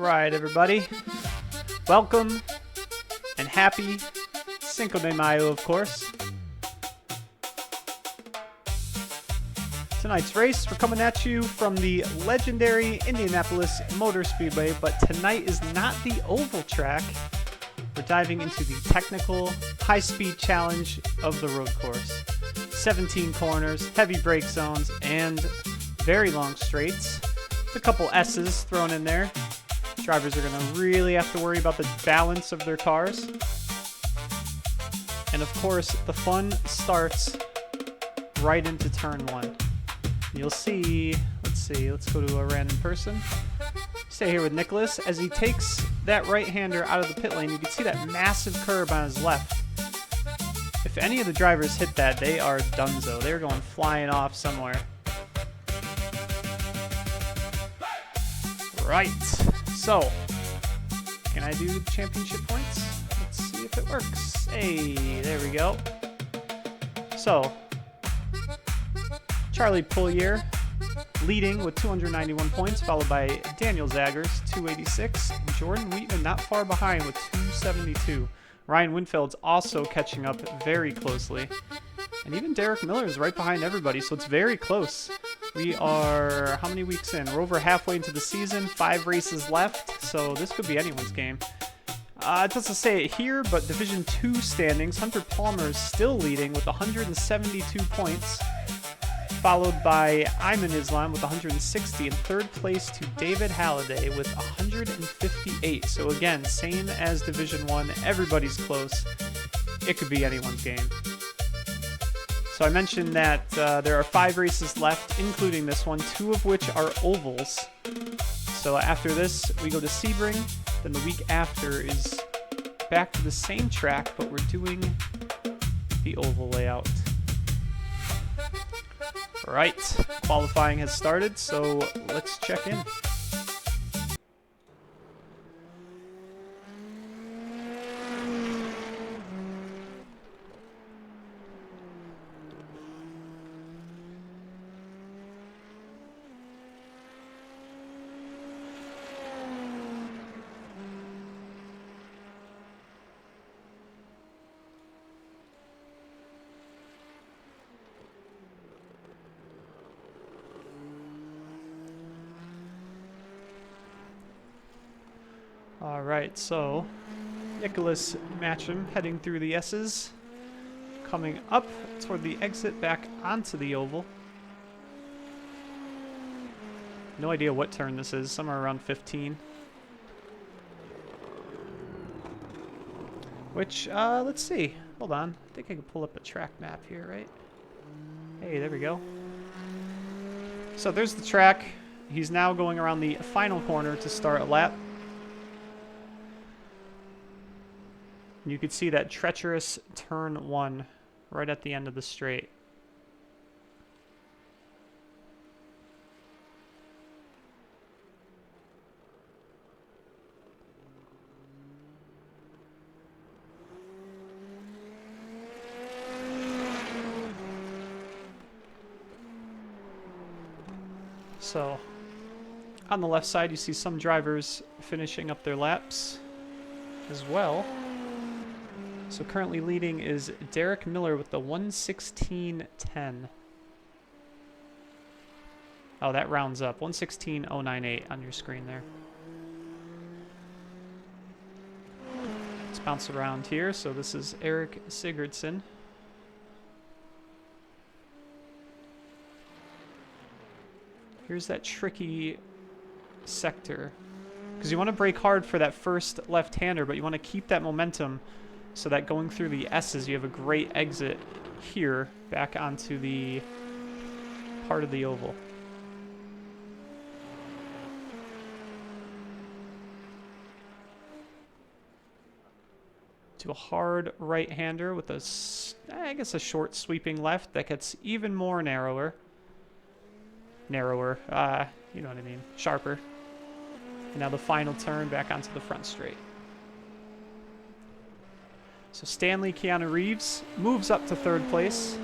right, everybody. Welcome and happy Cinco de Mayo, of course. Tonight's race, we're coming at you from the legendary Indianapolis Motor Speedway, but tonight is not the oval track. We're diving into the technical, high-speed challenge of the road course. 17 corners, heavy brake zones, and very long straights. A couple S's thrown in there. Drivers are going to really have to worry about the balance of their cars. And of course, the fun starts right into turn one. You'll see, let's go to a random person. Stay here with Nicholas. As he takes that right-hander out of the pit lane, you can see that massive curb on his left. If any of the drivers hit that, they are donezo. They're going flying off somewhere. Right. So, can I do championship points? Let's see if it works. Hey, there we go. So, Charlie Poulier leading with 291 points, followed by Daniel Zaggers, 286. And Jordan Wheatman not far behind with 272. Ryan Winfield's also catching up very closely. And even Derek Miller is right behind everybody, so it's very close. We are, how many weeks in? We're over halfway into the season, 5 races left, so this could be anyone's game. It doesn't say it here, but Division 2 standings, Hunter Palmer is still leading with 172 points, followed by Ayman Islam with 160, and third place to David Halliday with 158. So again, same as Division 1, everybody's close. It could be anyone's game. So I mentioned that there are 5 races left, including this one, 2 of which are ovals. So after this, we go to Sebring. Then the week after is back to the same track, but we're doing the oval layout. All right, qualifying has started, so let's check in. All right, so Nicholas Matcham heading through the S's, coming up toward the exit back onto the oval. No idea what turn this is, somewhere around 15. Which, let's see. Hold on. I think I can pull up a track map here, right? Hey, there we go. So there's the track. He's now going around the final corner to start a lap. You could see that treacherous turn 1 right at the end of the straight. So, on the left side, you see some drivers finishing up their laps as well. So currently leading is Derek Miller with the 1:16.10. Oh, that rounds up. 1:16.098 on your screen there. Let's bounce around here. So this is Eric Sigurdsson. Here's that tricky sector, because you want to brake hard for that first left-hander, but you want to keep that momentum so that going through the S's, you have a great exit here back onto the part of the oval. To a hard right-hander with a, I guess, a short sweeping left that gets even more narrower. You know what I mean, sharper. And now the final turn back onto the front straight. So Stanley Keanu Reeves moves up to third place.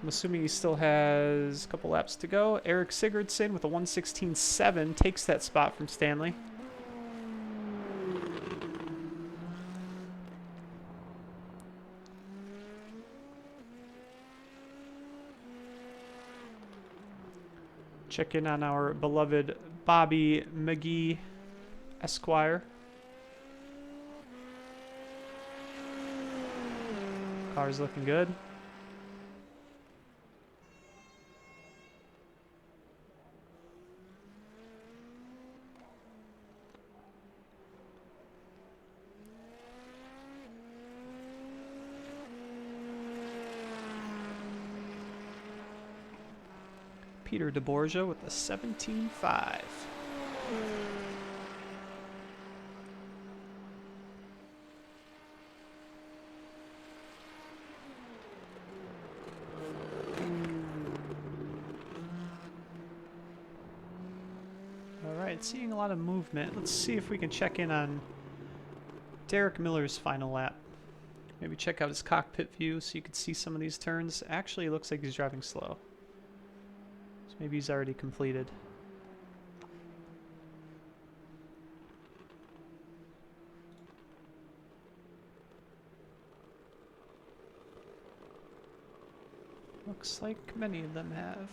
I'm assuming he still has a couple laps to go. Eric Sigurdsson with a 1:16.7 takes that spot from Stanley. Check in on our beloved Bobby McGee Esquire. Car's looking good. Peter DeBorgia with a 17.5. Alright, seeing a lot of movement. Let's see if we can check in on Derek Miller's final lap. Maybe check out his cockpit view so you can see some of these turns. Actually, it looks like he's driving slow. So maybe he's already completed. Looks like many of them have.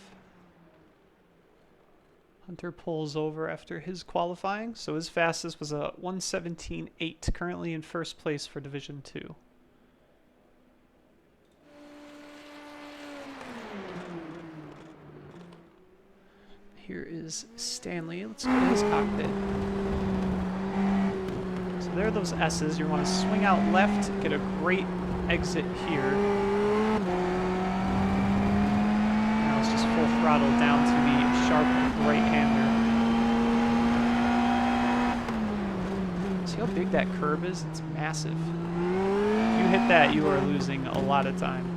Hunter pulls over after his qualifying, so his fastest was a 1:17.8, currently in first place for Division 2. Here is Stanley. Let's go to his cockpit. So there are those S's. You want to swing out left, get a great exit here. Now it's just full throttle down to the sharp right-hander. See how big that curb is? It's massive. If you hit that, you are losing a lot of time.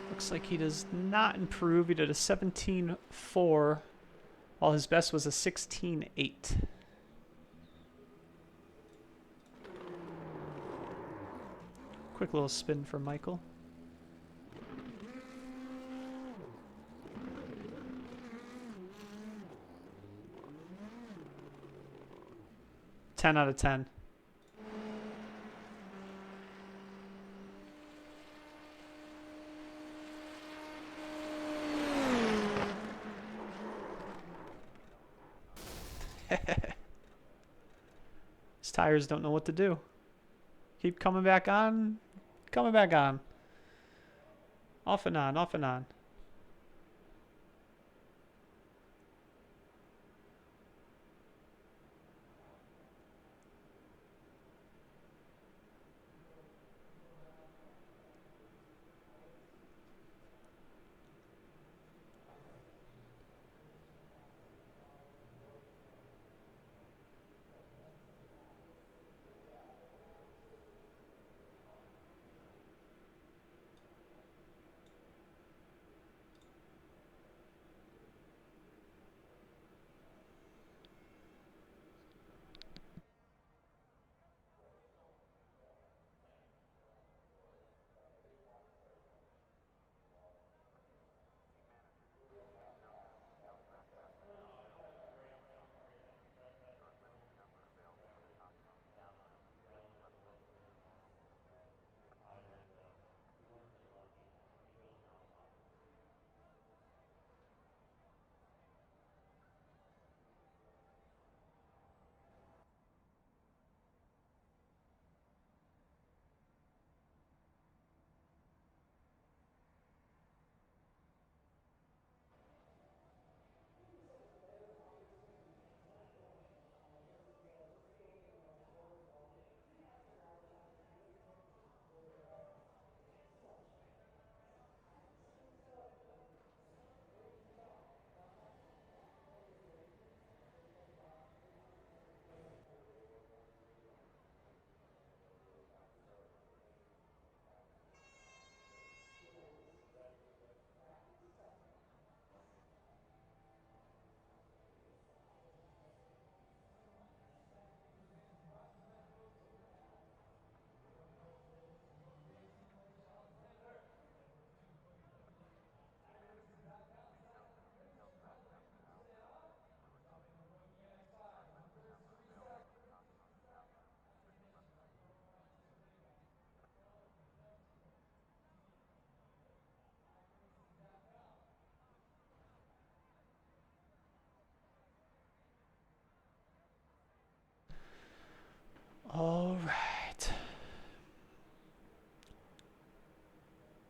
Looks like he does not improve. He did a 17.4, while his best was a 16.8. Quick little spin for Michael. Ten out of 10. His tires don't know what to do. Keep coming back on, coming back on. Off and on, off and on.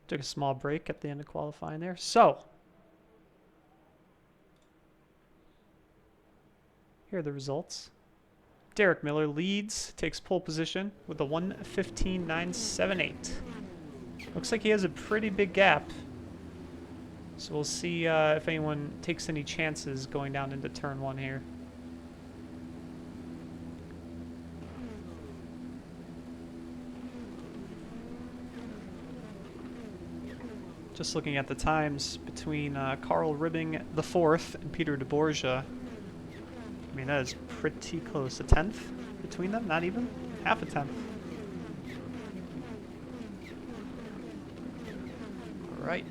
Took a small break at the end of qualifying there. So, here are the results. Derek Miller leads, takes pole position with a 1:15.978. Looks like he has a pretty big gap. So we'll see if anyone takes any chances going down into turn 1 here. Just looking at the times between Carl Ribbing the 4th and Peter DeBorgia. I mean, that is pretty close. A 10th between them? Not even? Half a 10th. All right.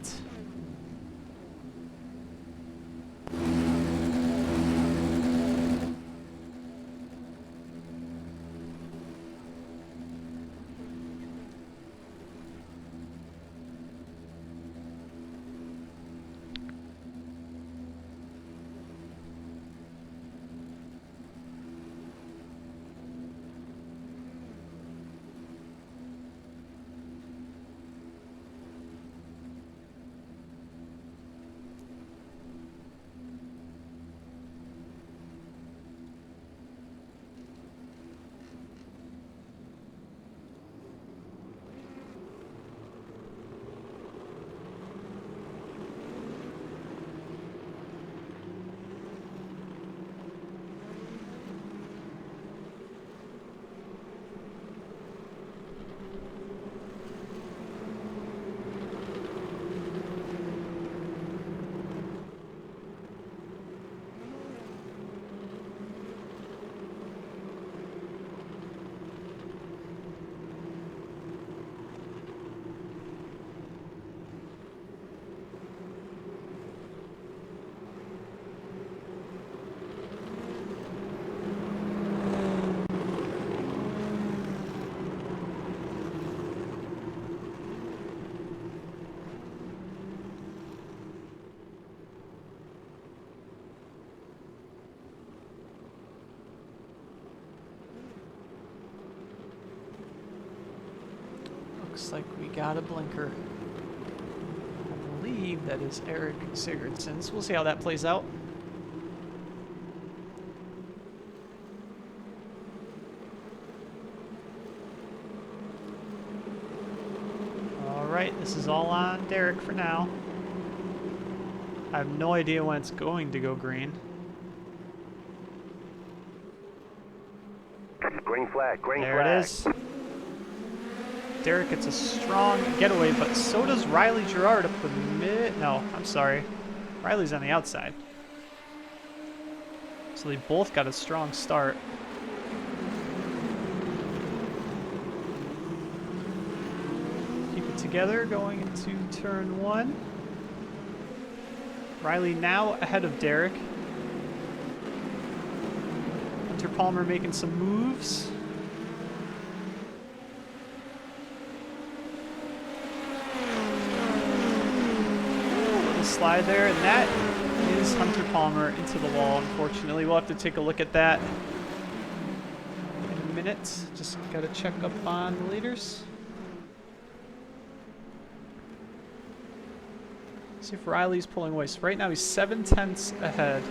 Looks like we got a blinker. I believe that is Eric Sigurdsson's. We'll see how that plays out. Alright, this is all on Derek for now. I have no idea when it's going to go green. Green flag, green there flag. There it is. Derek gets a strong getaway, but so does Riley Gerard up the mid. No, I'm sorry. Riley's on the outside. So they both got a strong start. Keep it together going into turn 1. Riley now ahead of Derek. Hunter Palmer making some moves. Slide there, and that is Hunter Palmer into the wall. Unfortunately, we'll have to take a look at that in a minute. Just gotta check up on the leaders. See if Riley's pulling away. So right now he's 7/10 ahead.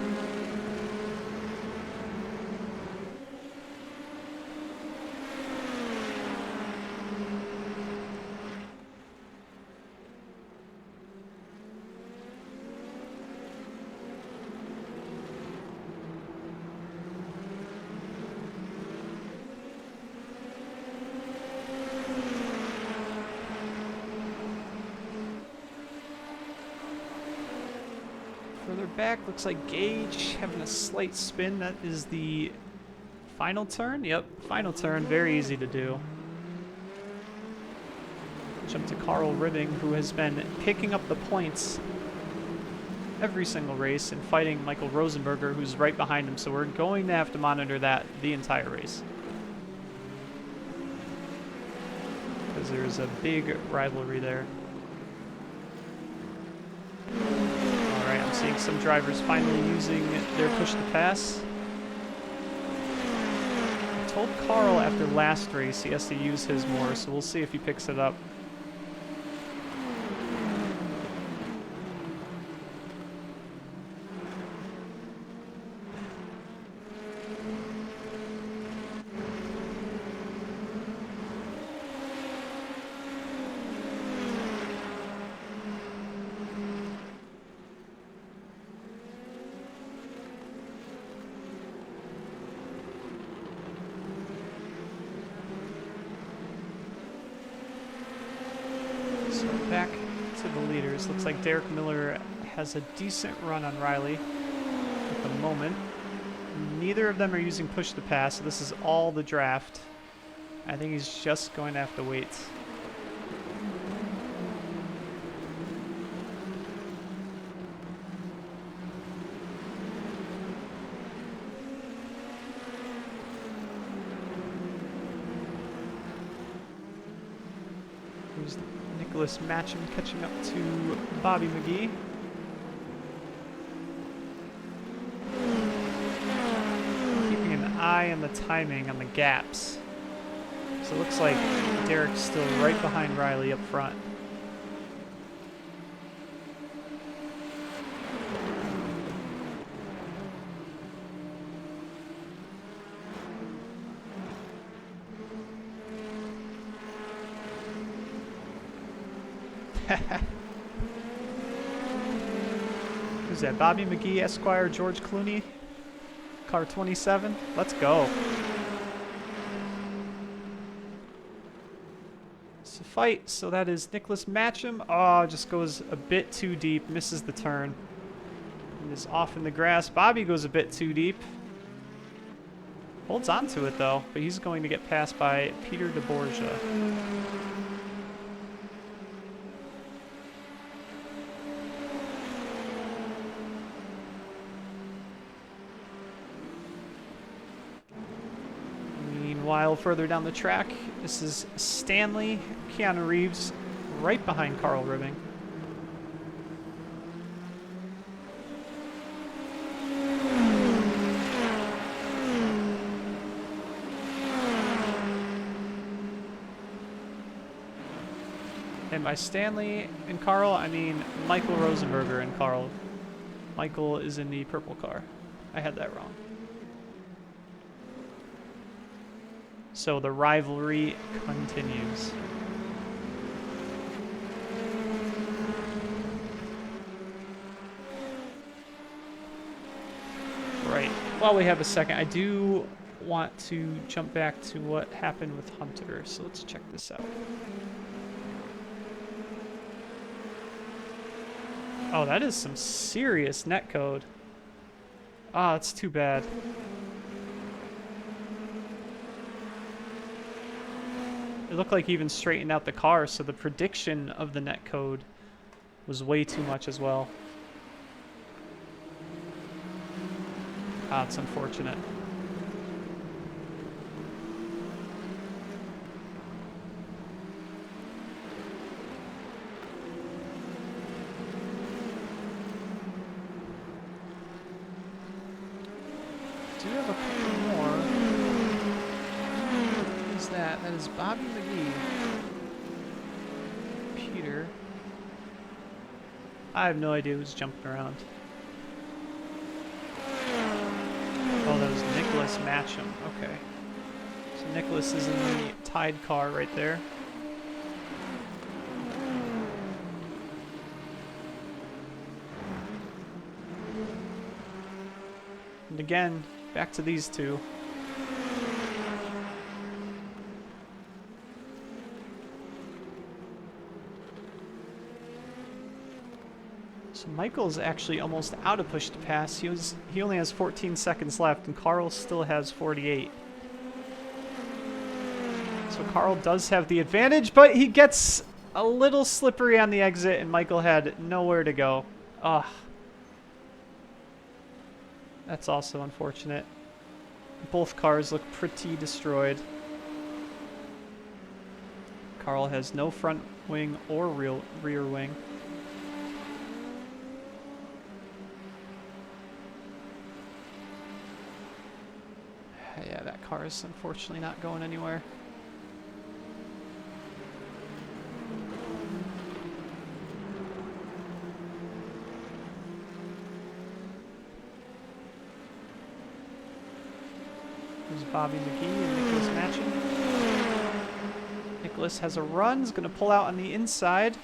Further back, looks like Gage having a slight spin. That is the final turn. Yep, final turn. Very easy to do. Jump to Carl Ribbing, who has been picking up the points every single race and fighting Michael Rosenberger, who's right behind him. So we're going to have to monitor that the entire race, because there's a big rivalry there. Seeing some drivers finally using their push to pass. I told Carl after last race he has to use his more, so we'll see if he picks it up. So back to the leaders. Looks like Derek Miller has a decent run on Riley at the moment. Neither of them are using push to pass, so this is all the draft. I think he's just going to have to wait. Here's Nicholas Matcham catching up to Bobby McGee. Keeping an eye on the timing on the gaps. So it looks like Derek's still right behind Riley up front. Who's that? Bobby McGee, Esquire, George Clooney, car 27. Let's go. It's a fight. So that is Nicholas Matcham. Oh, just goes a bit too deep, misses the turn, and is off in the grass. Bobby goes a bit too deep. Holds on to it though, but he's going to get passed by Peter DeBorgia. Meanwhile, further down the track, this is Stanley, Keanu Reeves, right behind Carl Ribbing. And by Stanley and Carl, I mean Michael Rosenberger and Carl. Michael is in the purple car. I had that wrong. So the rivalry continues. Right. While we have a second, I do want to jump back to what happened with Hunter. So let's check this out. Oh, that is some serious netcode. Ah, that's too bad. It looked like he even straightened out the car, so the prediction of the netcode was way too much as well. Ah, it's unfortunate. Do have a couple more. Who's that? That is Bobby McGee. Peter. I have no idea who's jumping around. Oh, that was Nicholas Matcham. Okay. So Nicholas is in the tied car right there. And again, back to these two. So Michael's actually almost out of push to pass. He only has 14 seconds left, and Carl still has 48. So Carl does have the advantage, but he gets a little slippery on the exit, and Michael had nowhere to go. Ugh. That's also unfortunate. Both cars look pretty destroyed. Carl has no front wing or rear wing. Yeah, that car is unfortunately not going anywhere. There's Bobby McGee and Nicholas Matcham. Nicholas has a run, is going to pull out on the inside.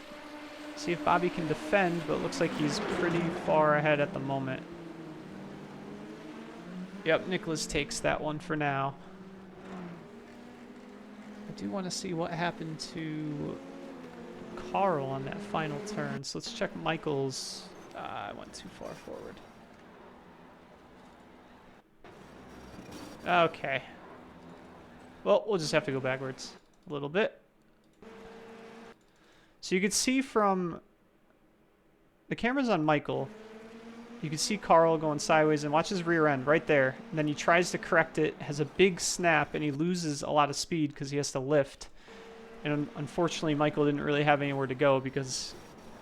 See if Bobby can defend, but it looks like he's pretty far ahead at the moment. Yep, Nicholas takes that one for now. I do want to see what happened to Carl on that final turn. So let's check Michael's. I went too far forward. Okay. Well, we'll just have to go backwards a little bit. So you can see from the camera's on Michael. You can see Carl going sideways and watch his rear end right there. And then he tries to correct it, has a big snap, and he loses a lot of speed because he has to lift. And unfortunately, Michael didn't really have anywhere to go because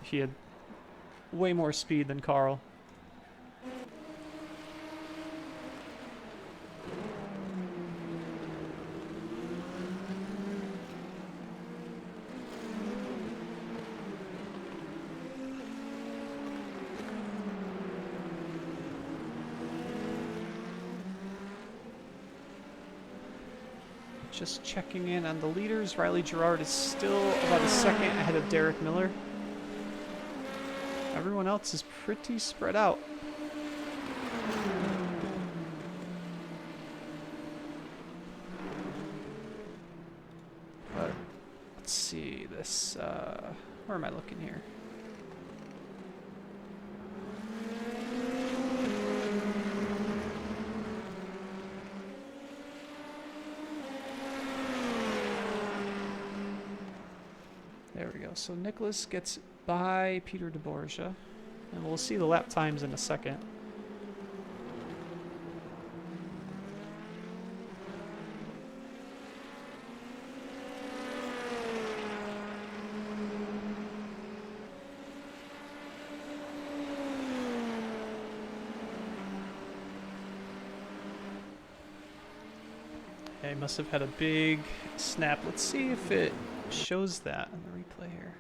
he had way more speed than Carl. Just checking in on the leaders. Riley Gerard is still about a second ahead of Derek Miller. Everyone else is pretty spread out. But let's see this. Where am I looking here? There we go. So Nicholas gets by Peter DeBorgia, and we'll see the lap times in a second. Okay, must have had a big snap. Let's see if it shows that on the replay here.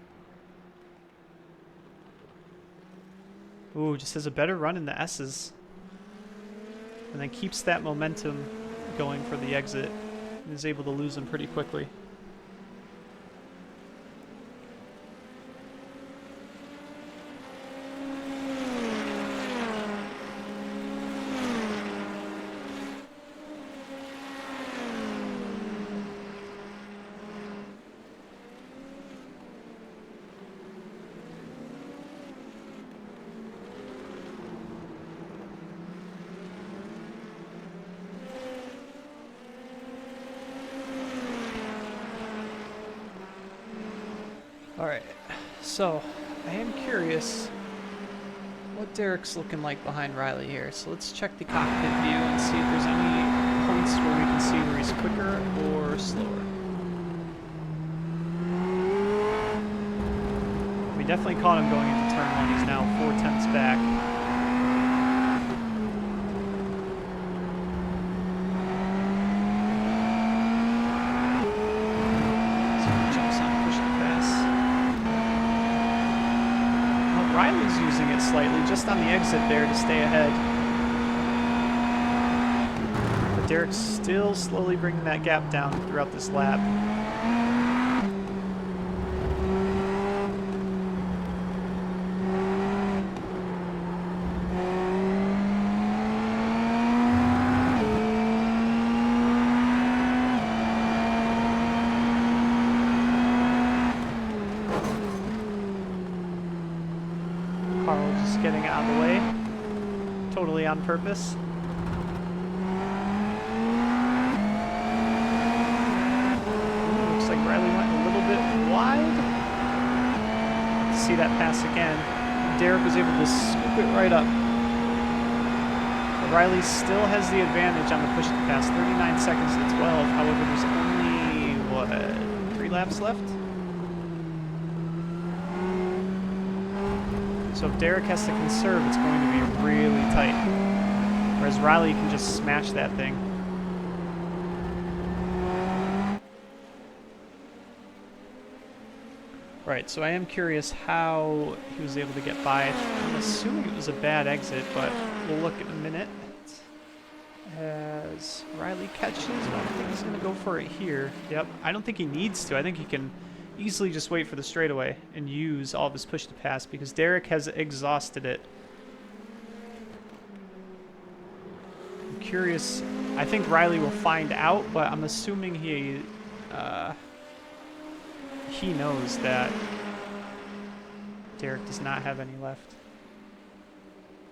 Ooh, just has a better run in the S's. And then keeps that momentum going for the exit. And is able to lose them pretty quickly. Alright, so I am curious what Derek's looking like behind Riley here. So let's check the cockpit view and see if there's any points where we can see where he's quicker or slower. We definitely caught him going into turn 1. He's now 4/10 back. Riley's using it slightly just on the exit there to stay ahead. But Derek's still slowly bringing that gap down throughout this lap. Carl just getting out of the way, totally on purpose. Ooh, looks like Riley went a little bit wide. Let's see that pass again. Derek was able to scoop it right up. But Riley still has the advantage on the push to pass, 39 seconds to 12. However, there's only, what, 3 laps left? So if Derek has to conserve, it's going to be really tight. Whereas Riley can just smash that thing. Right, so I am curious how he was able to get by. I'm assuming it was a bad exit, but we'll look in a minute. As Riley catches, but I don't think he's going to go for it here. Yep, I don't think he needs to. I think he can easily just wait for the straightaway and use all of his push to pass because Derek has exhausted it. I'm curious. I think Riley will find out, but I'm assuming he knows that Derek does not have any left.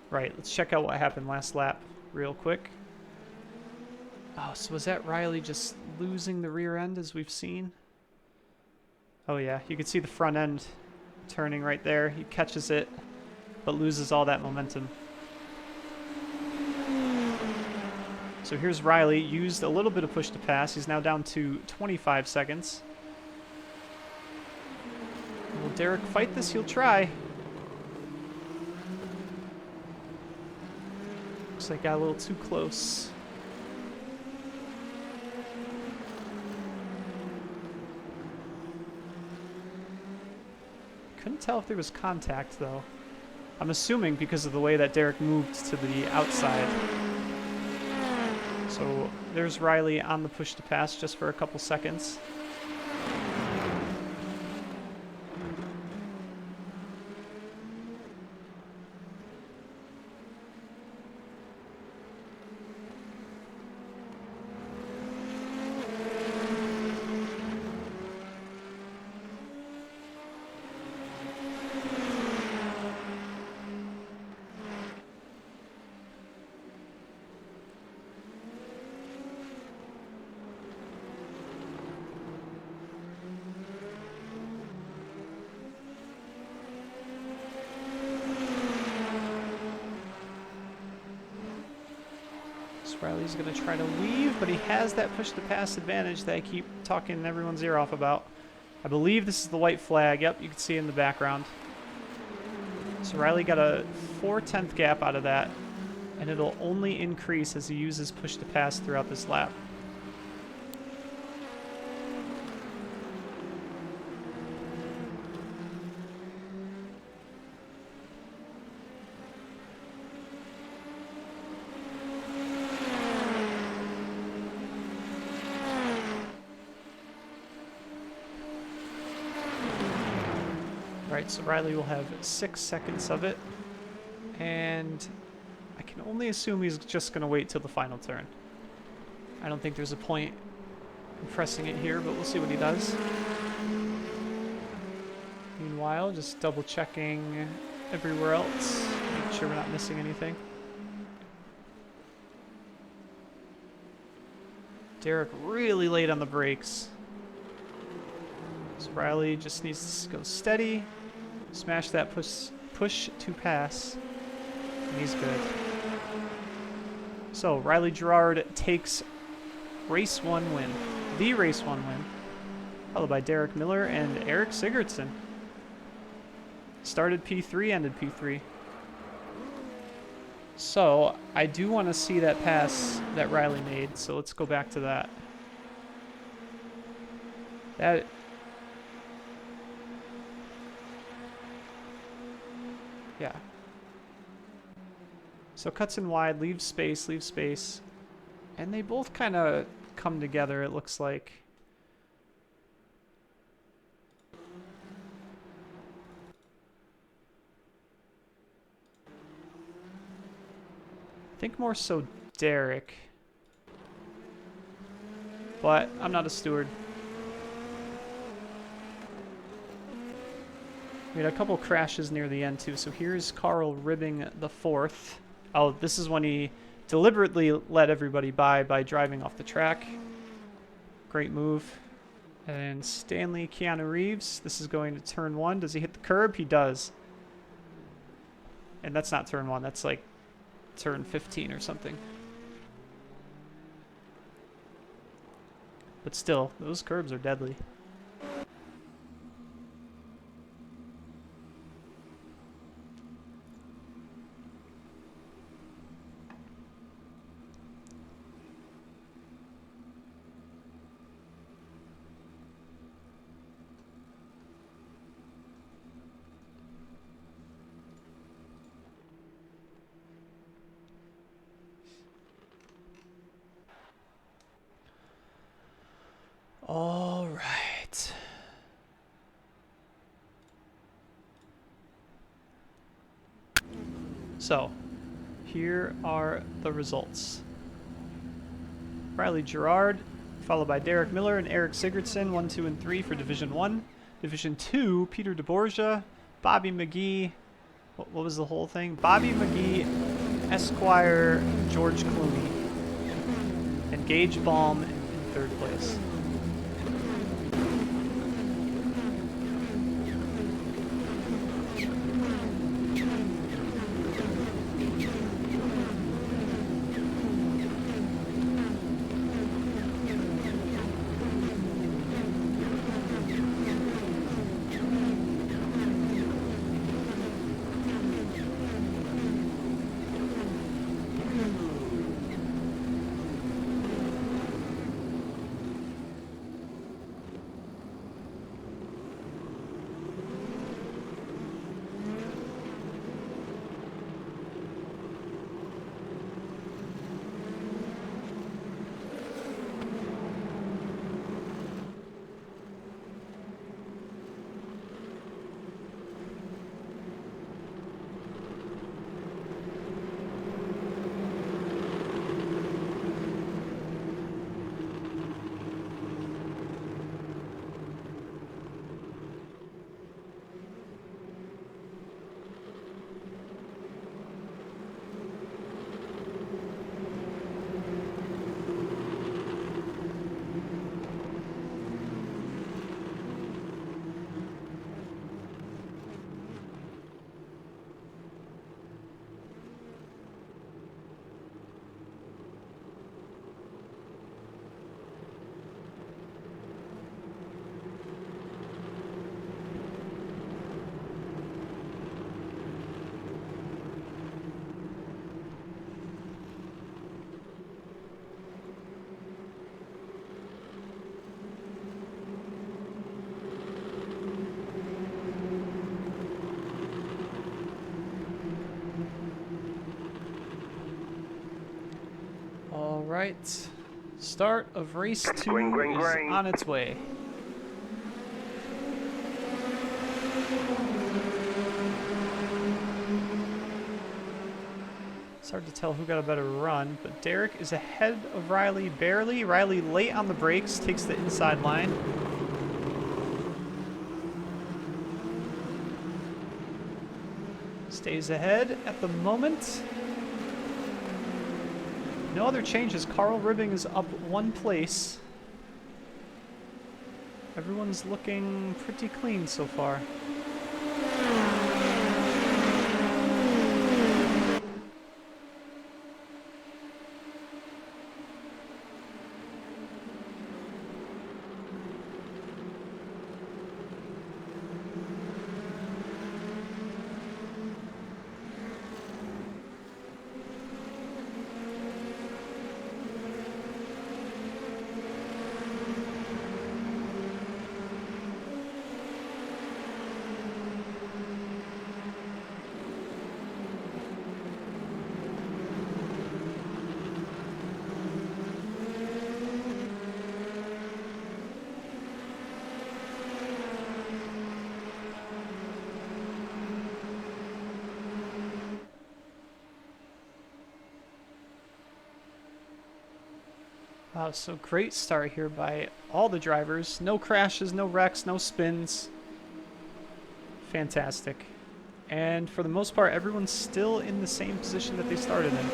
Right, let's check out what happened last lap real quick. Oh, so was that Riley just losing the rear end as we've seen? Oh yeah, you can see the front end turning right there. He catches it, but loses all that momentum. So here's Riley, used a little bit of push to pass. He's now down to 25 seconds. Will Derek fight this? He'll try. Looks like got a little too close. Couldn't tell if there was contact, though. I'm assuming because of the way that Derek moved to the outside. So there's Riley on the push to pass just for a couple seconds. Riley's going to try to leave, but he has that push-to-pass advantage that I keep talking everyone's ear off about. I believe this is the white flag. Yep, you can see it in the background. So Riley got a 4/10 gap out of that, and it'll only increase as he uses push-to-pass throughout this lap. Alright, so Riley will have 6 seconds of it, and I can only assume he's just going to wait till the final turn. I don't think there's a point in pressing it here, but we'll see what he does. Meanwhile, just double checking everywhere else, make sure we're not missing anything. Derek really late on the brakes. So Riley just needs to go steady. Smash that push to pass, and he's good. So Riley Gerard takes race 1 win, the race 1 win, followed by Derek Miller and Eric Sigurdsson. Started P3, ended P3. So I do want to see that pass that Riley made, so let's go back to that. Yeah. So cuts in wide, leaves space. And they both kind of come together, it looks like. I think more so Derek. But I'm not a steward. We had a couple crashes near the end, too. So here's Carl ribbing the 4th. Oh, this is when he deliberately let everybody by driving off the track. Great move. And Stanley Keanu Reeves. This is going to turn 1. Does he hit the curb? He does. And that's not turn 1. That's like turn 15 or something. But still, those curbs are deadly. All right. So, here are the results. Riley Gerard, followed by Derek Miller and Eric Sigurdsson, 1, 2, and 3 for Division 1. Division 2, Peter DeBorgia, Bobby McGee. What was the whole thing? Bobby McGee, Esquire, George Clooney, and Gage Baum in third place. All right, start of race 2 is on its way. It's hard to tell who got a better run, but Derek is ahead of Riley barely. Riley late on the brakes, takes the inside line. Stays ahead at the moment. No other changes. Carl Ribbing is up 1 place. Everyone's looking pretty clean so far. Wow, so great start here by all the drivers. No crashes, no wrecks, no spins. Fantastic. And for the most part, everyone's still in the same position that they started in.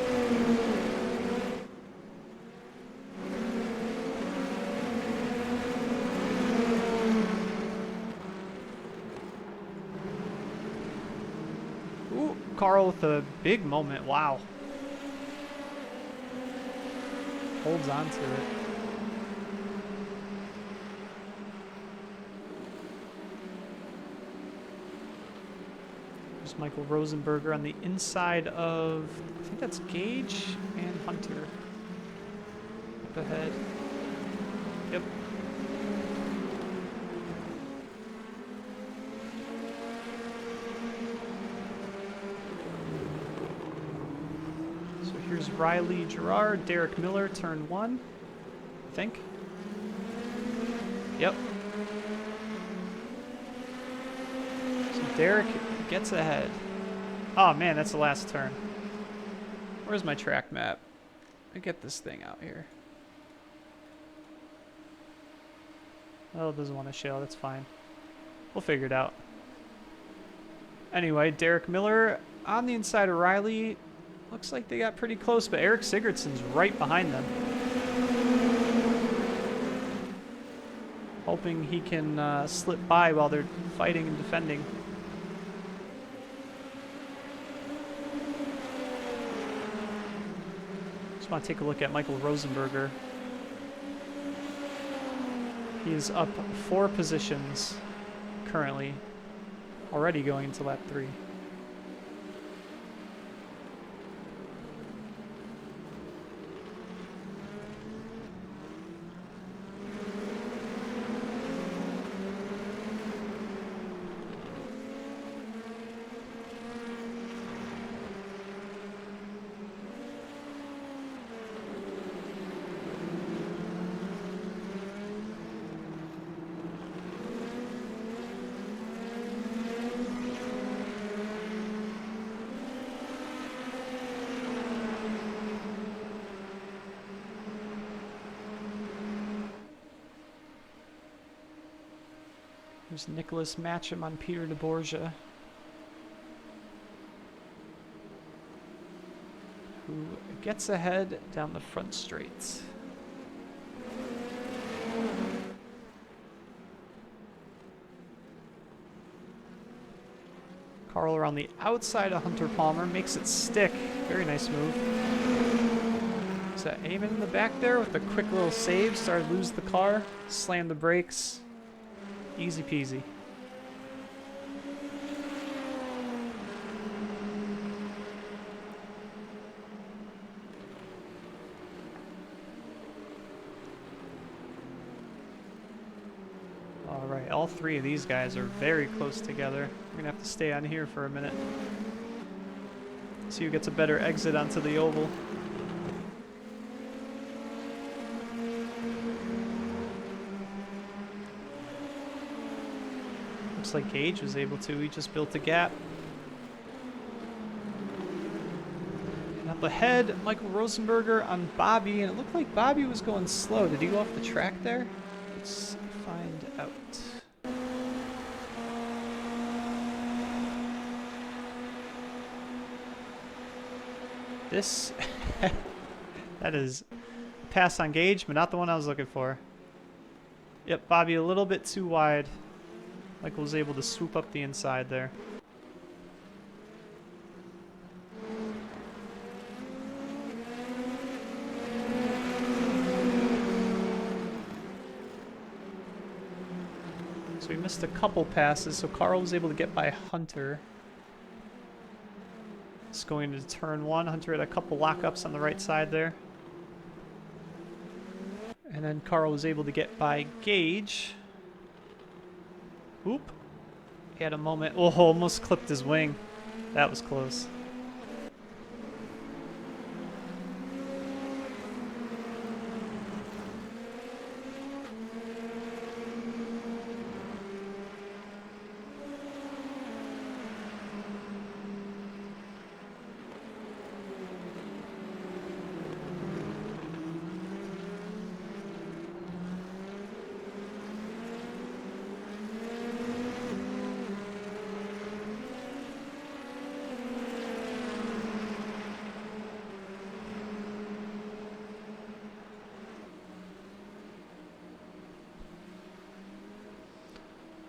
Ooh, Carl with a big moment. Wow. Holds on to it. There's Michael Rosenberger on the inside of, I think that's Gage and Hunter. Up ahead. Yep. Here's Riley Gerard, Derek Miller, turn 1, I think. Yep. So Derek gets ahead. Oh man, that's the last turn. Where's my track map? I get this thing out here. Oh, it doesn't want to show, that's fine. We'll figure it out. Anyway, Derek Miller on the inside of Riley. Looks like they got pretty close, but Eric Sigurdsson's right behind them. Hoping he can slip by while they're fighting and defending. Just want to take a look at Michael Rosenberger. He is up 4 positions currently, already going into lap 3. There's Nicholas Matcham on Peter DeBorgia, who gets ahead down the front straight. Carl around the outside of Hunter Palmer, makes it stick. Very nice move. Is that Eamon in the back there with a quick little save? Started to lose the car, slammed the brakes. Easy peasy. All right, all 3 of these guys are very close together. We're gonna have to stay on here for a minute. See who gets a better exit onto the oval. Looks like Gage was able to. He just built a gap. And up ahead, Michael Rosenberger on Bobby, and it looked like Bobby was going slow. Did he go off the track there? Let's find out. This... that is a pass on Gage, but not the one I was looking for. Yep, Bobby a little bit too wide. Michael was able to swoop up the inside there. So we missed a couple passes, so Carl was able to get by Hunter. Just going to turn 1. Hunter had a couple lockups on the right side there. And then Carl was able to get by Gage. Oop. He had a moment. Oh, almost clipped his wing. That was close.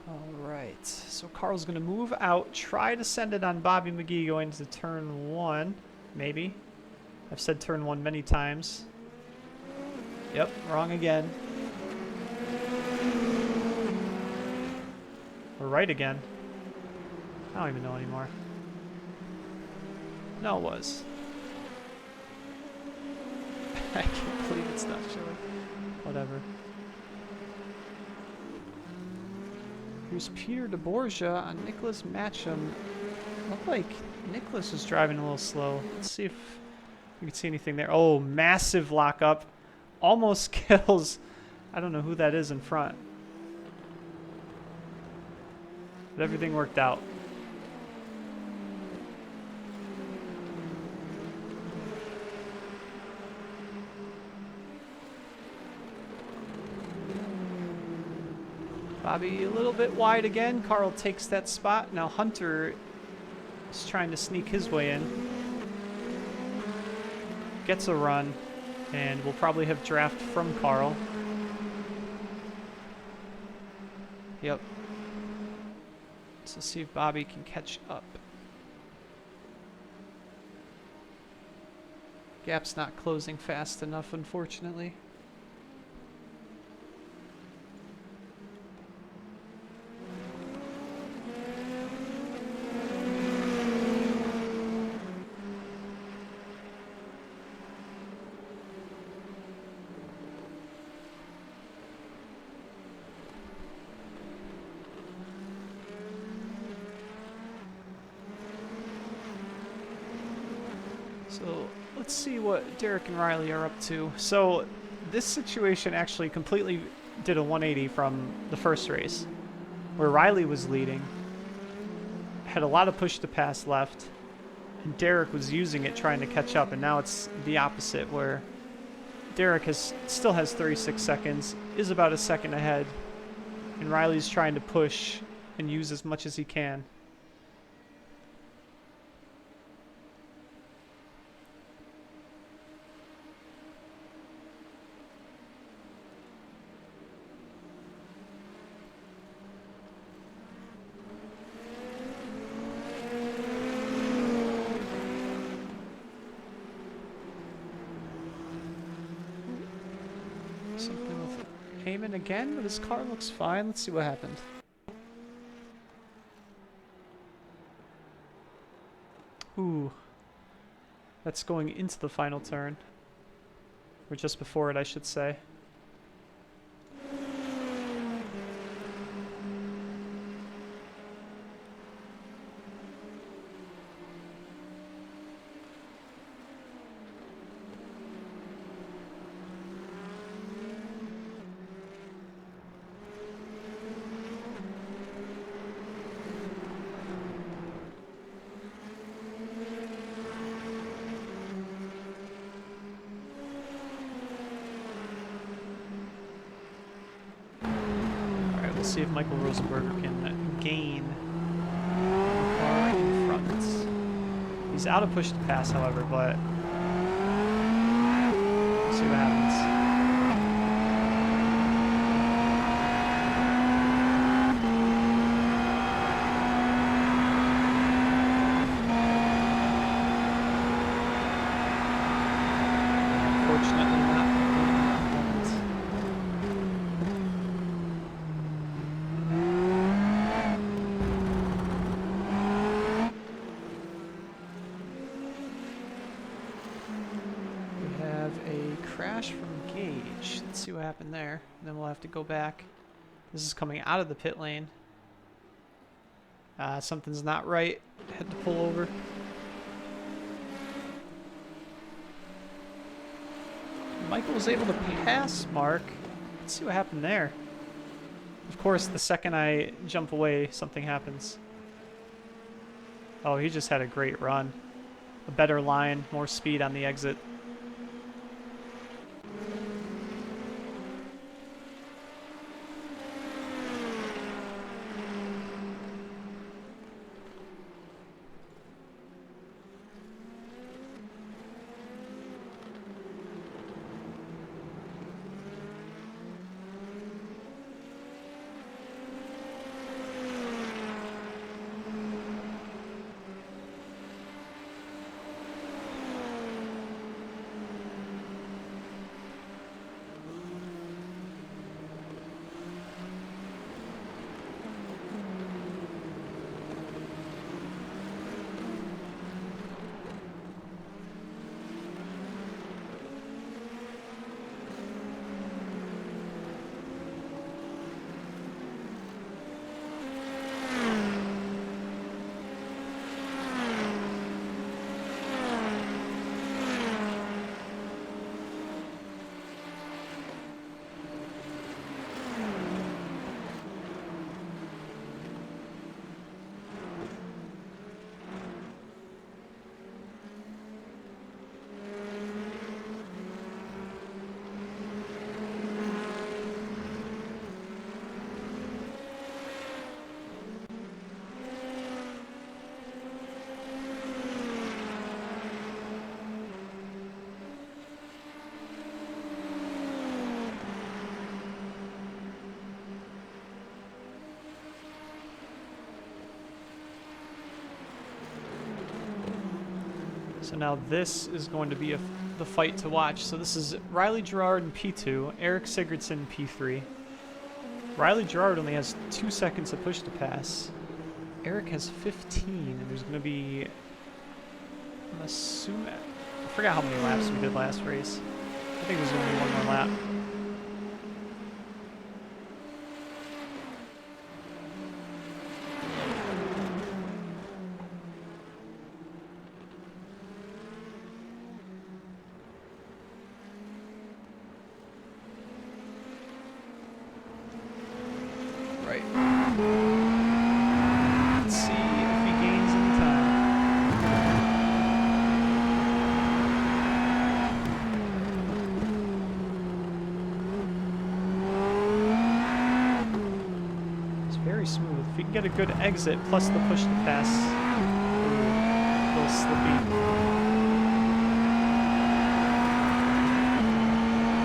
Alright, so Carl's going to move out, try to send it on Bobby McGee going to turn 1, maybe. I've said turn 1 many times. Yep, wrong again. Or right again. I don't even know anymore. No, it was. I can't believe it's not showing. Whatever. Here's Peter DeBorgia on Nicholas Matcham. Looked like Nicholas is driving a little slow. Let's see if we can see anything there. Oh, massive lockup. Almost kills. I don't know who that is in front. But everything worked out. Bobby a little bit wide again. Carl takes that spot. Now Hunter He's trying to sneak his way in. Gets a run, and we'll probably have draft from Carl. Yep. So see if Bobby can catch up. Gap's not closing fast enough, unfortunately. So let's see what Derek and Riley are up to. So this situation actually completely did a 180 from the first race, where Riley was leading, had a lot of push to pass left, and Derek was using it trying to catch up, and now it's the opposite, where Derek still has 36 seconds, is about a second ahead, and Riley's trying to push and use as much as he can. Something with Heyman again, but his car looks fine. Let's see what happened. Ooh. That's going into the final turn. Or just before it, I should say. See if Michael Rosenberger can gain the car in front. He's out of push to pass, however, but we'll see what happens. Unfortunately not. Crash from Gage. Let's see what happened there. And then we'll have to go back. This is coming out of the pit lane. Something's not right. Had to pull over. Michael was able to pass Mark. Let's see what happened there. Of course, the second I jump away, something happens. Oh, he just had a great run. A better line, more speed on the exit. So now this is going to be the fight to watch. So this is Riley Gerard in P2, Eric Sigurdsson in P3. Riley Gerard only has 2 seconds to push to pass. Eric has 15, and there's going to be, I'm assuming, I forgot how many laps we did last race. I think there's going to be one more lap. Right. Let's see if he gains any time. It's very smooth. If he can get a good exit plus the push to pass, a little slippy.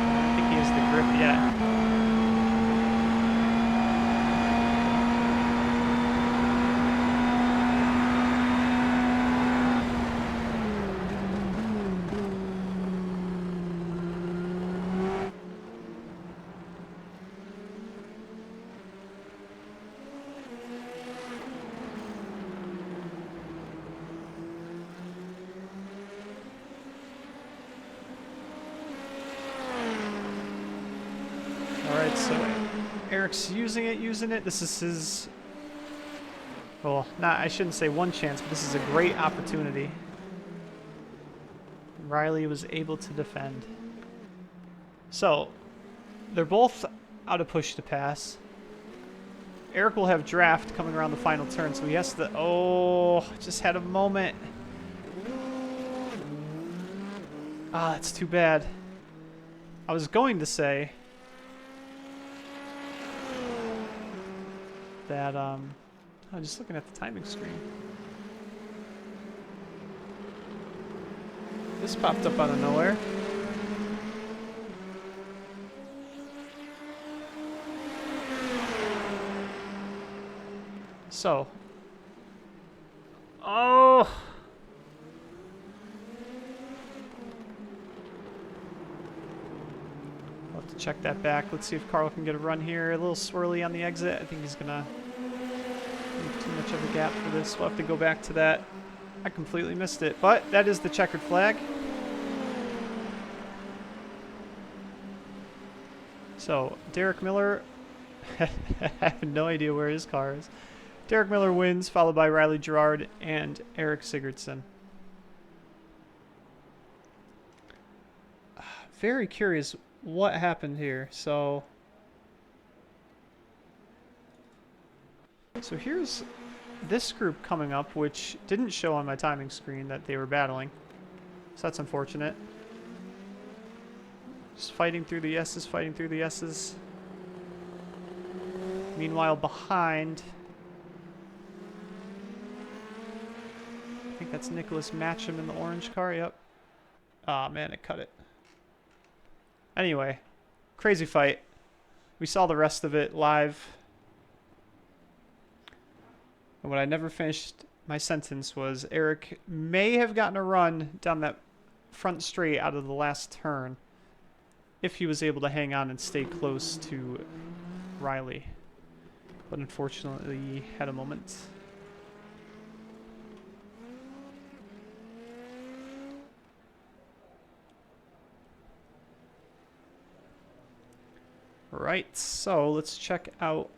I don't think he has the grip yet. Alright, so Eric's using it. This is his, well, I shouldn't say one chance, but this is a great opportunity. Riley was able to defend. So, they're both out of push to pass. Eric will have draft coming around the final turn, so he has to, oh, just had a moment. Ah, that's too bad. I was going to say that, I'm just looking at the timing screen. This popped up out of nowhere. So. Oh! I'll have to check that back. Let's see if Carl can get a run here. A little swirly on the exit. I think he's gonna leave too much of a gap for this. We'll have to go back to that. I completely missed it, but that is the checkered flag. So, Derek Miller, I have no idea where his car is. Derek Miller wins, followed by Riley Gerard and Eric Sigurdsson. Very curious what happened here. So here's this group coming up, which didn't show on my timing screen that they were battling. So that's unfortunate. Just fighting through the S's, fighting through the S's. Meanwhile, behind, I think that's Nicholas Matcham in the orange car, yep. Aw, man, it cut it. Anyway, crazy fight. We saw the rest of it live. And what I never finished my sentence was Eric may have gotten a run down that front straight out of the last turn if he was able to hang on and stay close to Riley. But unfortunately, he had a moment. Right, so let's check out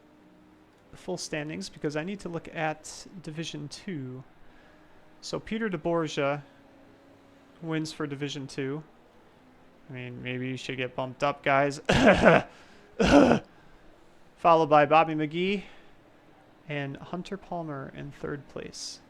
the full standings because I need to look at Division 2. So Peter DeBorgia wins for Division 2. I mean, maybe you should get bumped up, guys. Followed by Bobby McGee and Hunter Palmer in third place.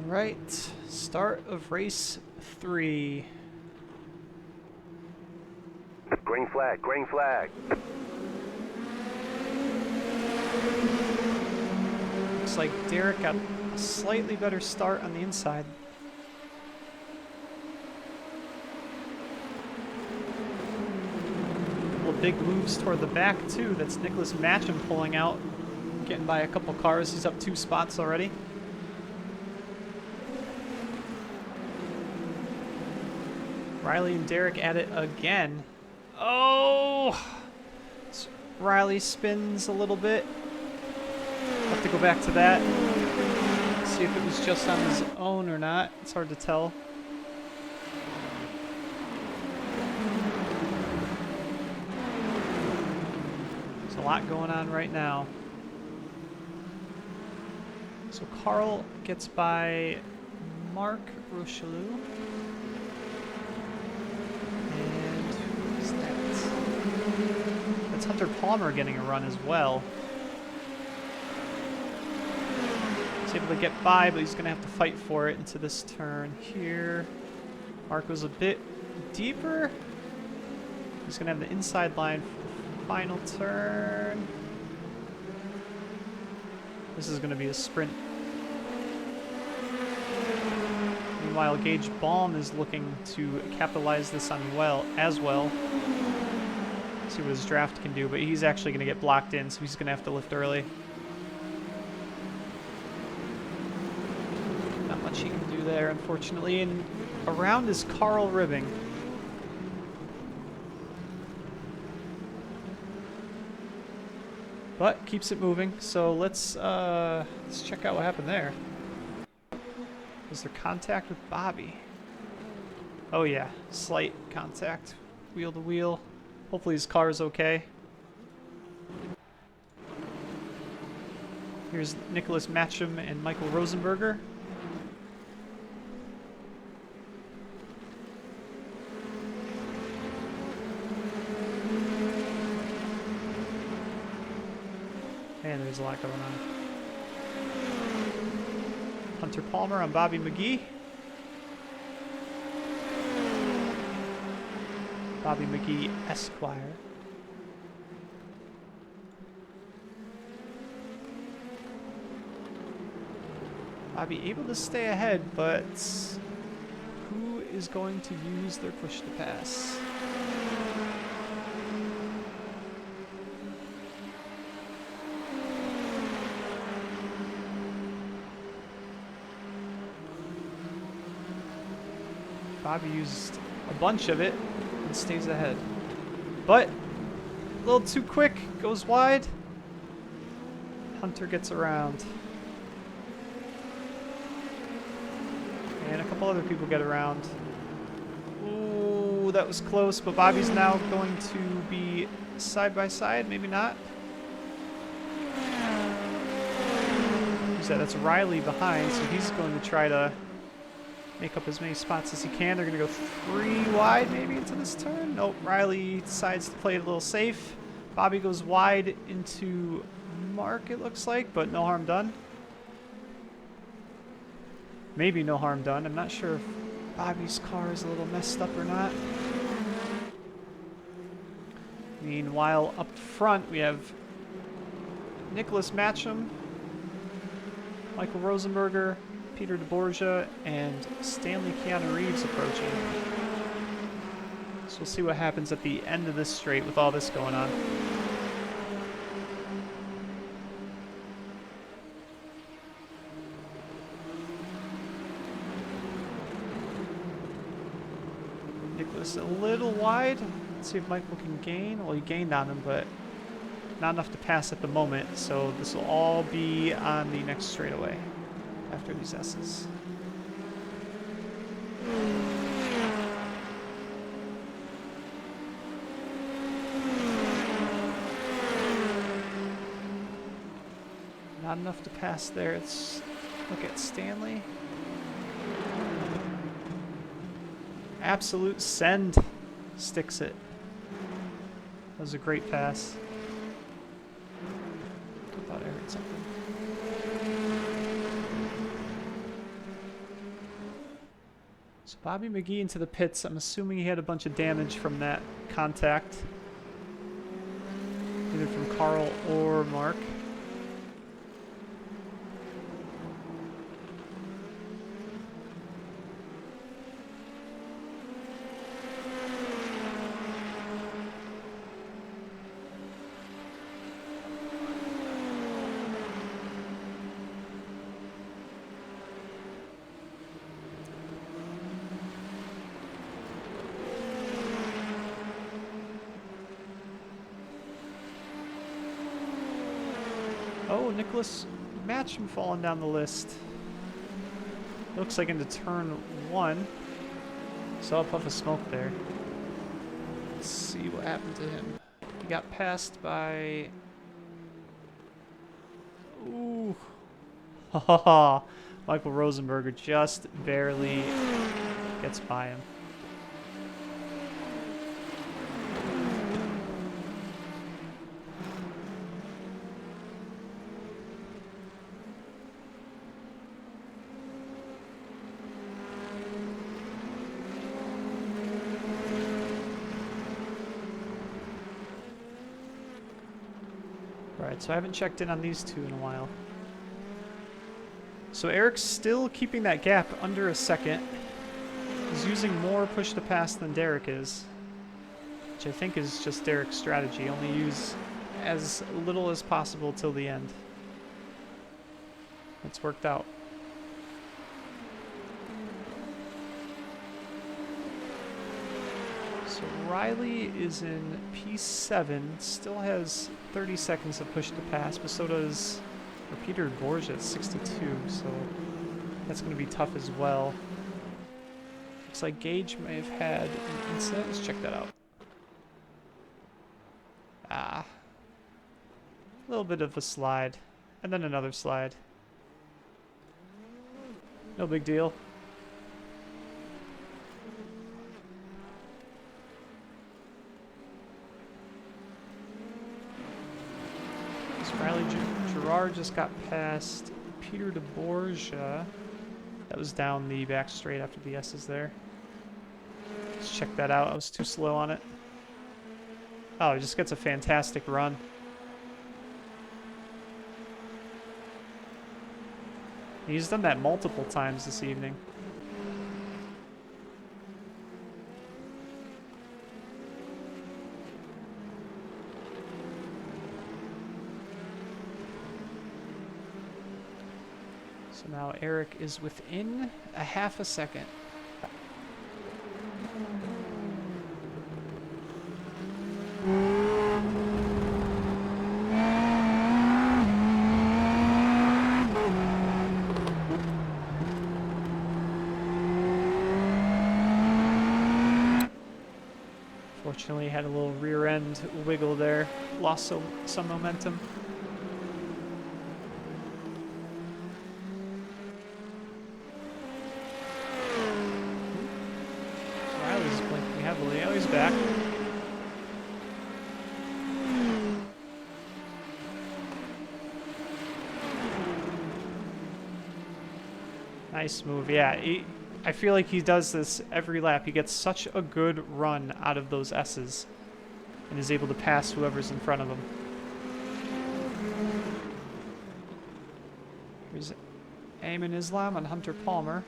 Right, start of race 3. Green flag, green flag. Looks like Derek got a slightly better start on the inside. Couple of big moves toward the back too. That's Nicholas Matcham pulling out, getting by a couple cars. He's up 2 spots already. Riley and Derek at it again. Oh! Riley spins a little bit. Have to go back to that. See if it was just on his own or not. It's hard to tell. There's a lot going on right now. So Carl gets by Mark Rocheleau. That's Hunter Palmer getting a run as well. He's able to get by, but he's going to have to fight for it into this turn here. Mark was a bit deeper. He's going to have the inside line for the final turn. This is going to be a sprint. Meanwhile, Gage Baum is looking to capitalize this on as well. See what his draft can do, but he's actually going to get blocked in, so he's going to have to lift early. Not much he can do there, unfortunately. And around is Carl Ribbing. But keeps it moving, so let's check out what happened there. Was there contact with Bobby? Oh yeah, slight contact, wheel to wheel. Hopefully his car is okay. Here's Nicholas Matcham and Michael Rosenberger. And there's a lot going on. Hunter Palmer on Bobby McGee. Bobby McGee Esquire. Bobby able to stay ahead, but who is going to use their push to pass? Bobby used a bunch of it and stays ahead. But a little too quick, goes wide. Hunter gets around. And a couple other people get around. Ooh, that was close, but Bobby's now going to be side by side, maybe not. Who's that? That's Riley behind, so he's going to try to make up as many spots as he can. They're going to go 3 wide maybe into this turn. Nope, Riley decides to play it a little safe. Bobby goes wide into Mark, it looks like, but no harm done. Maybe no harm done. I'm not sure if Bobby's car is a little messed up or not. Meanwhile, up front, we have Nicholas Matcham, Michael Rosenberger, Peter DeBorgia, and Stanley Keanu Reeves approaching. So we'll see what happens at the end of this straight with all this going on. Nicholas a little wide. Let's see if Michael can gain. Well, he gained on him, but not enough to pass at the moment. So this will all be on the next straightaway after these S's. Not enough to pass there. Let's look at Stanley. Absolute send. Sticks it. That was a great pass. I thought I heard something. So Bobby McGee into the pits. I'm assuming he had a bunch of damage from that contact. Either from Carl or Mark. Oh, Nicholas Matcham falling down the list. Looks like into turn 1. Saw a puff of smoke there. Let's see what happened to him. He got passed by... Ooh. Ha ha ha. Michael Rosenberger just barely gets by him. Alright, so I haven't checked in on these two in a while. So Eric's still keeping that gap under a second. He's using more push to pass than Derek is, which I think is just Derek's strategy. Only use as little as possible till the end. It's worked out. So Riley is in P7, still has 30 seconds of push to pass, but so does Peter Borgia at 62, so that's going to be tough as well. Looks like Gage may have had an incident. Let's check that out. A little bit of a slide, and then another slide. No big deal. Riley Gerard just got past Peter DeBorgia. That was down the back straight after the S's there. Let's check that out. I was too slow on it. Oh, he just gets a fantastic run. He's done that multiple times this evening. So now Eric is within a half a second. Fortunately, had a little rear end wiggle there. Lost some momentum. Riley's blinking heavily. Oh, he's back. Nice move. Yeah, I feel like he does this every lap. He gets such a good run out of those S's and is able to pass whoever's in front of him. Here's Ayman Islam and Hunter Palmer.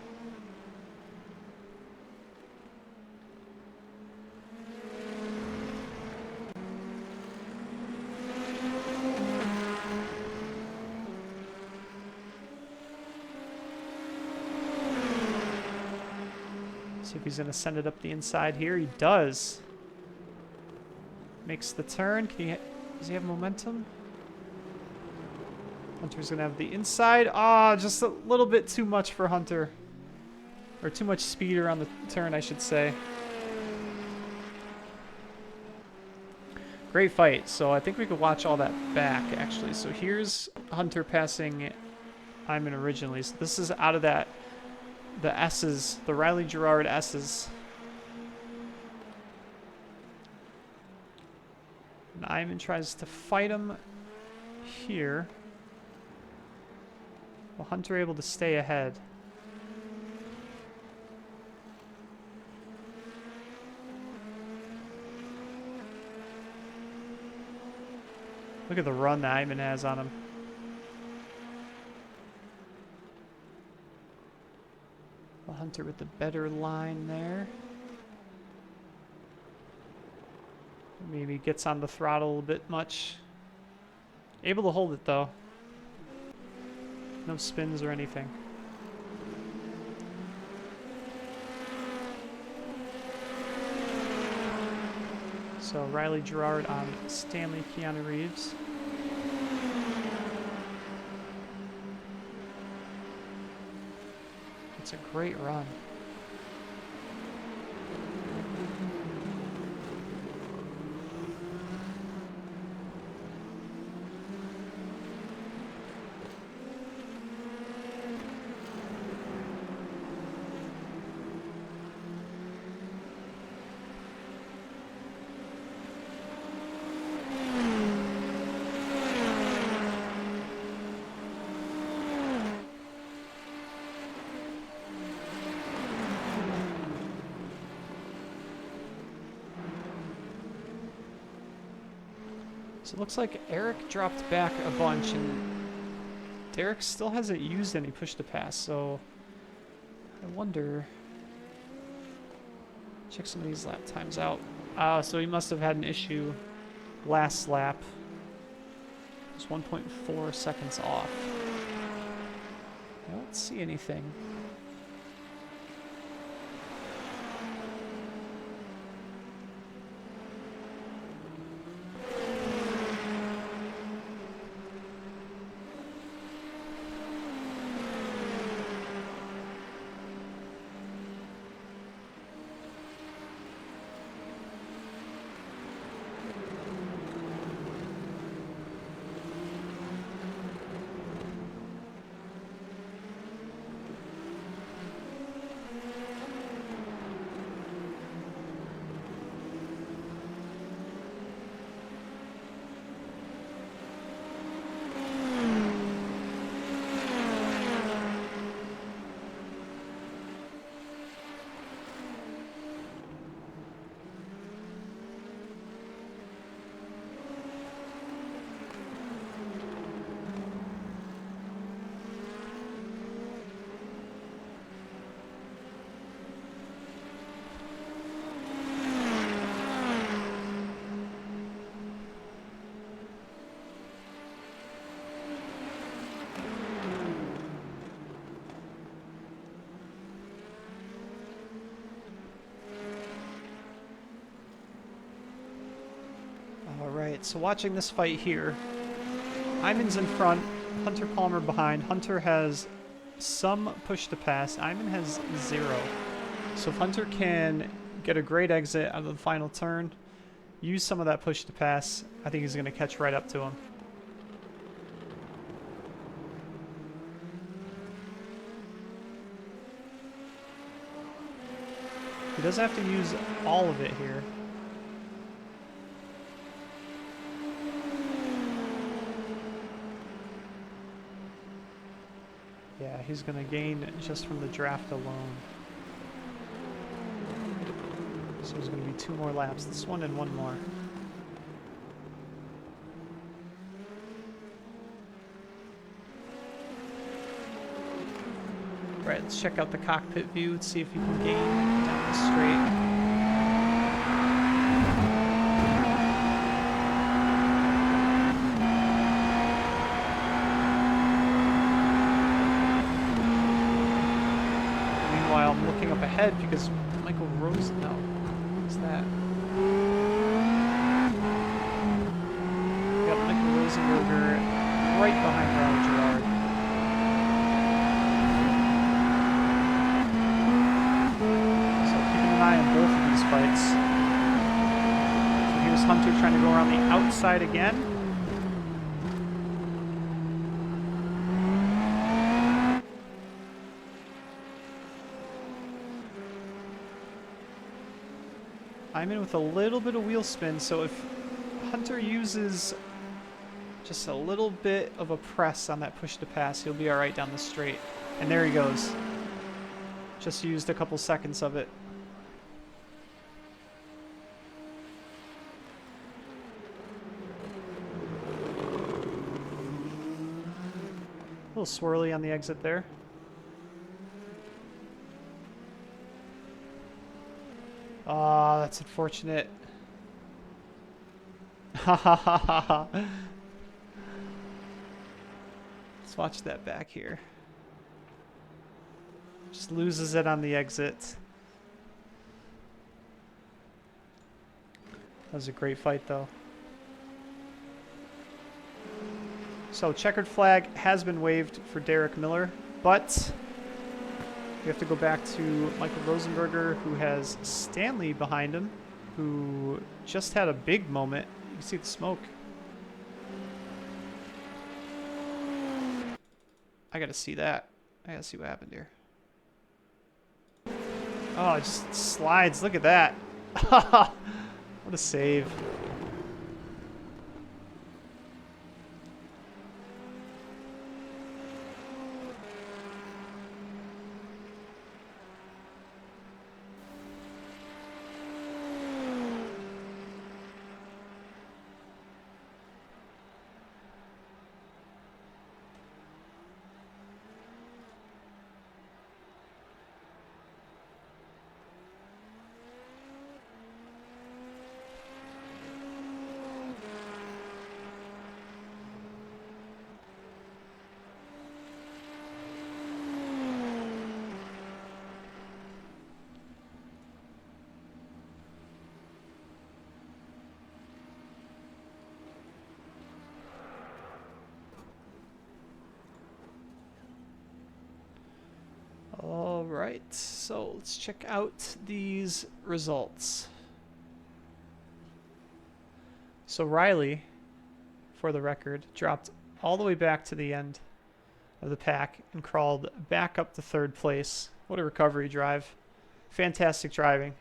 See if he's going to send it up the inside here. He does. Makes the turn. Does he have momentum? Hunter's going to have the inside. Ah, just a little bit too much for Hunter. Or too much speed around the turn, I should say. Great fight. So I think we could watch all that back, actually. So here's Hunter passing Hyman originally. So this is out of that. The S's, the Riley Gerard S's. And Iman tries to fight him here. Well, Hunter able to stay ahead. Look at the run that Iman has on him. Hunter with the better line there. Maybe gets on the throttle a little bit much. Able to hold it though. No spins or anything. So Riley Gerard on Stanley Keanu Reeves. It's a great run. So it looks like Eric dropped back a bunch, and Derek still hasn't used any push to pass, so I wonder. Check some of these lap times out. So he must have had an issue last lap. It was 1.4 seconds off. I don't see anything. Alright, so watching this fight here, Iman's in front, Hunter Palmer behind. Hunter has some push to pass, Iman has 0. So if Hunter can get a great exit out of the final turn, use some of that push to pass, I think he's going to catch right up to him. He doesn't have to use all of it here. Yeah, he's going to gain just from the draft alone. So there's going to be 2 more laps. This one and 1 more. Right, let's check out the cockpit view and see if he can gain down the straight. I'm looking up ahead because Michael Rose. No, what's that? Got Michael Rosenberger right behind Riley Gerard. So keeping an eye on both of these fights. So here's Hunter trying to go around the outside again. I'm in with a little bit of wheel spin, so if Hunter uses just a little bit of a press on that push to pass, he'll be all right down the straight. And there he goes. Just used a couple seconds of it. A little swirly on the exit there. Oh, that's unfortunate. Ha ha ha ha ha. Let's watch that back here. Just loses it on the exit. That was a great fight, though. So, checkered flag has been waved for Derek Miller, but we have to go back to Michael Rosenberger, who has Stanley behind him, who just had a big moment. You can see the smoke. I gotta see that. I gotta see what happened here. Oh, it just slides. Look at that. What a save. All right, so let's check out these results. So Riley, for the record, dropped all the way back to the end of the pack and crawled back up to third place. What a recovery drive. Fantastic driving.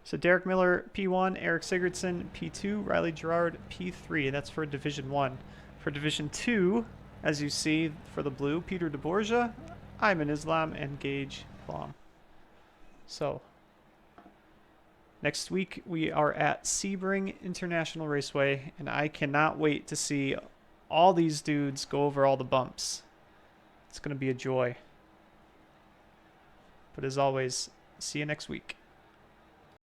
So Derek Miller, P1, Eric Sigurdsson, P2, Riley Gerard, P3. That's for Division 1. For Division 2, as you see for the blue, Peter DeBorgia, Ayman Islam, and Gage Blom. So, next week we are at Sebring International Raceway, and I cannot wait to see all these dudes go over all the bumps. It's going to be a joy. But as always, see you next week.